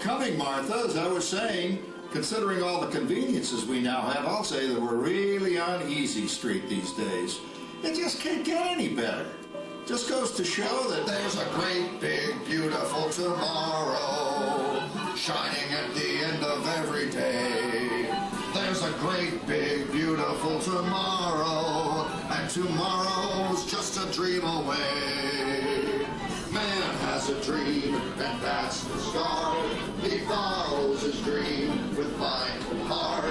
coming, Martha. As I was saying, considering all the conveniences we now have, I'll say that we're really on easy street these days. It just can't get any better. Just goes to show that there's a great, big, beautiful tomorrow shining at the end of every day. There's a great, big, beautiful tomorrow, and tomorrow's just a dream away. Man has a dream, and that's the start. He follows his dream with mind and heart.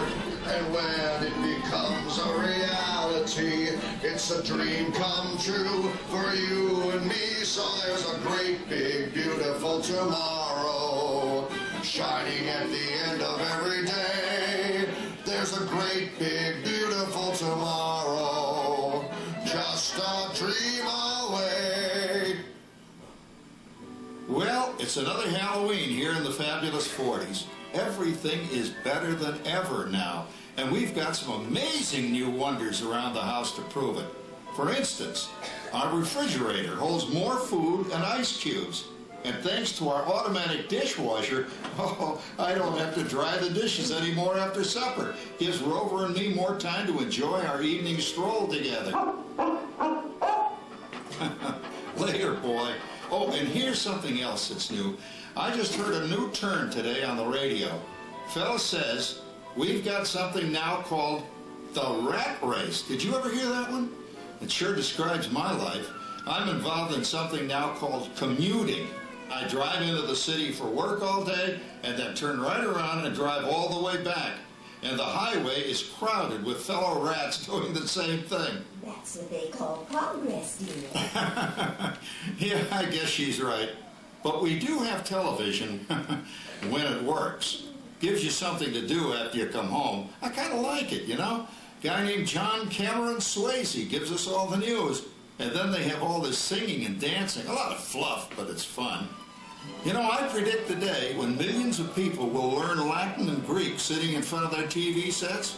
And when it becomes a reality, it's a dream come true for you and me. So there's a great, big, beautiful tomorrow shining at the end of every day. There's a great, big, beautiful tomorrow, just a dream away. Well, it's another Halloween here in the fabulous 40s. Everything is better than ever now, and we've got some amazing new wonders around the house to prove it. For instance, our refrigerator holds more food and ice cubes. And thanks to our automatic dishwasher, I don't have to dry the dishes anymore after supper. Gives Rover and me more time to enjoy our evening stroll together. Later, boy. Oh, and here's something else that's new. I just heard a new term today on the radio. Fella says, we've got something now called the rat race. Did you ever hear that one? It sure describes my life. I'm involved in something now called commuting. I drive into the city for work all day and then turn right around and drive all the way back. And the highway is crowded with fellow rats doing the same thing. That's what they call progress, dear. Yeah, I guess she's right. But we do have television when it works. Gives you something to do after you come home. I kind of like it, you know? Guy named John Cameron Swayze gives us all the news. And then they have all this singing and dancing. A lot of fluff, but it's fun. You know, I predict the day when millions of people will learn Latin and Greek sitting in front of their TV sets.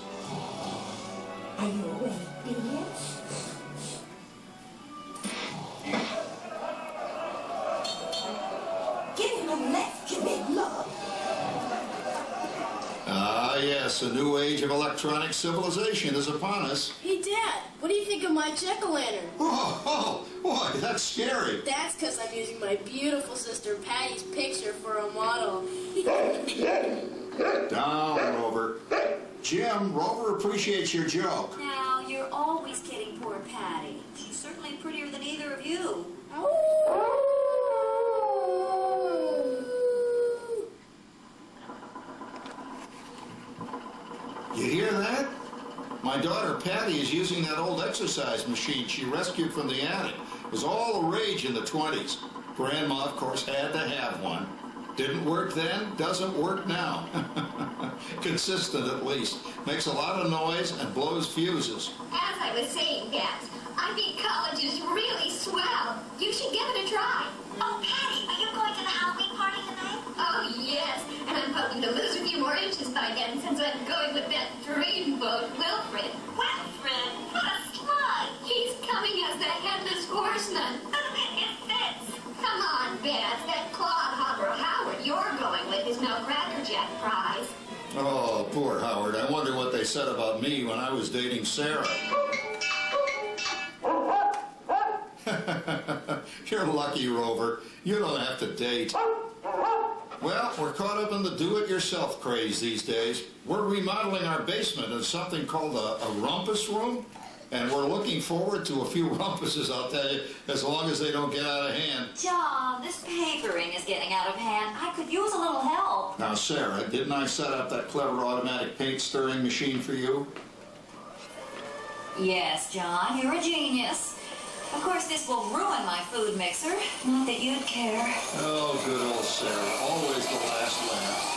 Are you awake, dear? Give him a left, you big love. Ah, yes, a new age of electronic civilization is upon us. Hey, Dad, what do you think of my jack-o'-lantern? Oh, boy, that's scary. That's because I'm using my beautiful sister Patty's picture for a model. Down, Rover. Jim, Rover appreciates your joke. Now, you're always kidding poor Patty. She's certainly prettier than either of you. You hear that? My daughter Patty is using that old exercise machine she rescued from the attic. It was all the rage in the 20s. Grandma, of course, had to have one. Didn't work then, doesn't work now. Consistent at least. Makes a lot of noise and blows fuses. As I was saying, Babs, I think college is really swell. You should give it a try. Oh, Patty, are you going to the Halloween party tonight? Oh, yes, and I'm hoping to lose a few more inches by then since I'm going with that dreamboat, Wilfred. Wilfred? What a slut! He's coming as the headless horseman. It fits. Come on, Babs, that clodhopper Howard you're going with is no crackerjack prize. Oh, poor Howard. I wonder what they said about me when I was dating Sarah. You're lucky, Rover. You don't have to date. Well, we're caught up in the do-it-yourself craze these days. We're remodeling our basement into something called a rumpus room, and we're looking forward to a few rumpuses, I'll tell you, as long as they don't get out of hand. John, this papering is getting out of hand. I could use a little help. Now, Sarah, didn't I set up that clever automatic paint-stirring machine for you? Yes, John, you're a genius. Of course, this will ruin my food mixer. Not that you'd care. Oh, good old Sarah. Always the last laugh.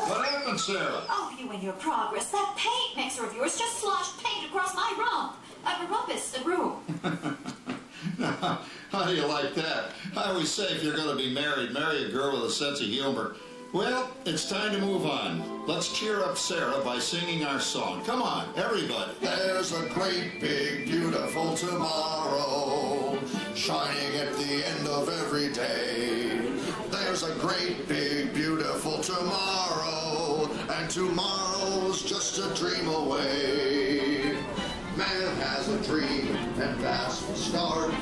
What happened, Sarah? Oh, you and your progress. That paint mixer of yours just sloshed paint across my rump. A rumpus, the room. How do you like that? I always say if you're going to be married, marry a girl with a sense of humor. Well, it's time to move on. Let's cheer up Sarah by singing our song. Come on, everybody. There's a great, big, beautiful tomorrow shining at the end of every day. great, big, beautiful tomorrow, and tomorrow's just a dream away. Man has a dream, and that's the start.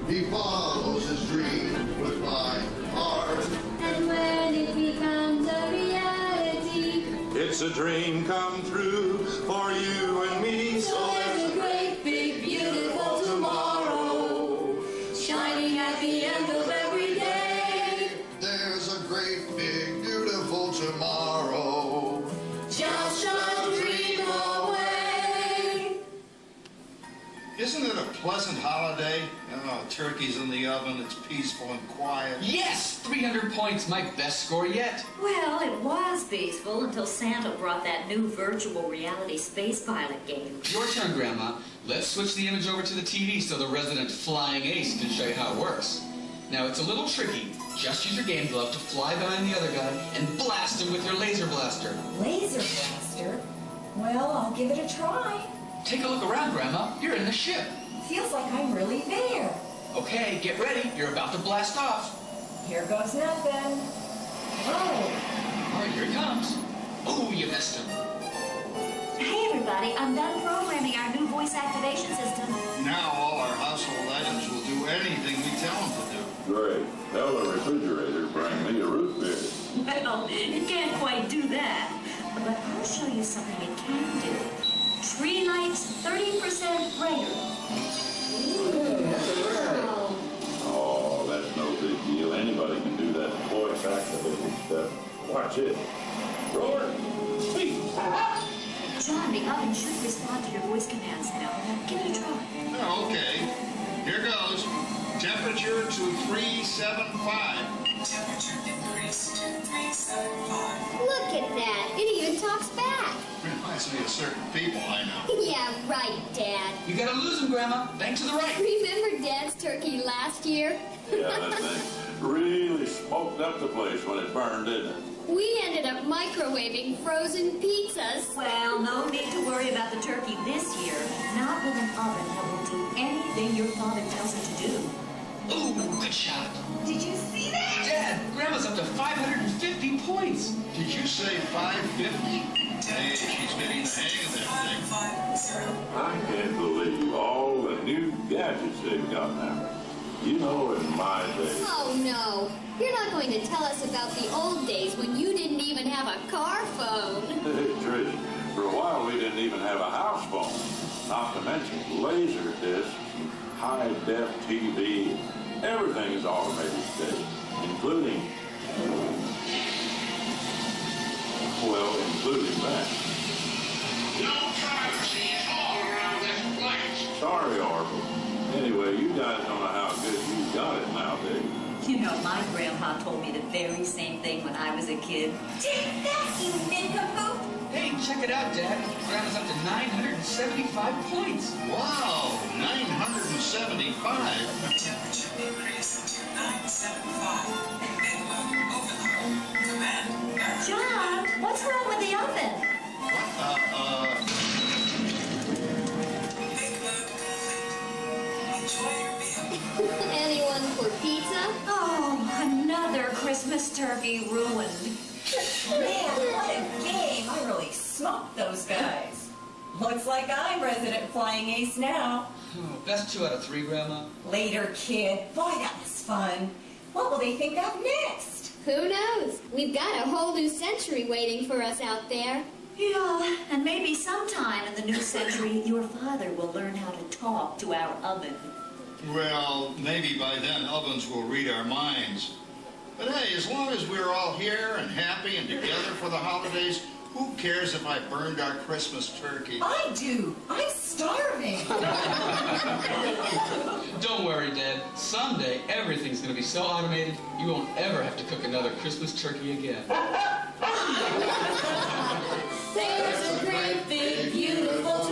He follows his dream with my heart. And when it becomes a reality, it's a dream come true for you and me. so there's a great, big, beautiful tomorrow, shining at the end of every day. There's a great, big, beautiful tomorrow. Just a dream away. Isn't it a pleasant holiday? Oh, turkey's in the oven, it's peaceful and quiet. Yes! 300 points, my best score yet. Well, it was peaceful until Santa brought that new virtual reality space pilot game. Your turn, Grandma. Let's switch the image over to the TV so the resident flying ace can show you how it works. Now, it's a little tricky. Just use your game glove to fly behind the other guy and blast him with your laser blaster. Laser blaster? Well, I'll give it a try. Take a look around, Grandma. You're in the ship. Feels like I'm really there. Okay, get ready. You're about to blast off. Here goes nothing. Whoa. All right, here he comes. Oh, you missed him. Hey, everybody, I'm done programming our new voice activation system. Now all our household items will do anything we tell them to do. Great. Tell the refrigerator to bring me a root beer. Well, it can't quite do that. But I'll show you something it can do. Tree lights 30% brighter. Oh, that's no big deal. Anybody can do that voice activated stuff. Watch it. Roar. Speak. John, the oven should respond to your voice commands now. Give it a try. Oh, okay. Here goes. Temperature to 375. Temperature increased to 375. Look at that. It even talks back. Reminds me of certain people I know. Yeah, right, Dad. You gotta lose him, Grandma. Bank to the right. Remember Dad's turkey last year? Yeah, that thing really smoked up the place when it burned, didn't it? We ended up microwaving frozen pizzas. Well, no need to worry about the turkey this year. Not with an oven that will do anything your father tells it to do. Ooh, good shot. Did you see that? Dad, Grandma's up to 550 points. Did you say 550? Hey, she's getting the hang of that thing. 550. I can't believe all the new gadgets they've got now. You know, in my day. Oh, no. You're not going to tell us about the old days when you didn't even have a car phone. Hey, Trish, for a while we didn't even have a house phone. Not to mention laser discs, high-def TV. Everything is automated today, including that. No privacy at all around this place. Sorry, Orville. Anyway, you guys don't know how good you got it nowadays. You know, my grandpa told me the very same thing when I was a kid. Take that, you nincompoop! Hey, check it out, Dad. Grandma's up to 975 points. Wow, 975. Temperature increased to 975. Big Moon overload. Command error. John, what's wrong with the oven? Big Moon complete. Enjoy your meal. Anyone for pizza? Oh, another Christmas turkey ruined. Man, what a game! I really smoked those guys. Looks like I'm resident flying ace now. Oh, best 2 out of 3, Grandma. Later, kid. Boy, that was fun. What will they think of next? Who knows? We've got a whole new century waiting for us out there. Yeah, and maybe sometime in the new century, your father will learn how to talk to our oven. Well, maybe by then ovens will read our minds. But hey, as long as we're all here and happy and together for the holidays, who cares if I burned our Christmas turkey? I do. I'm starving. Don't worry, Dad. Someday, everything's going to be so automated, you won't ever have to cook another Christmas turkey again. There's a great big beautiful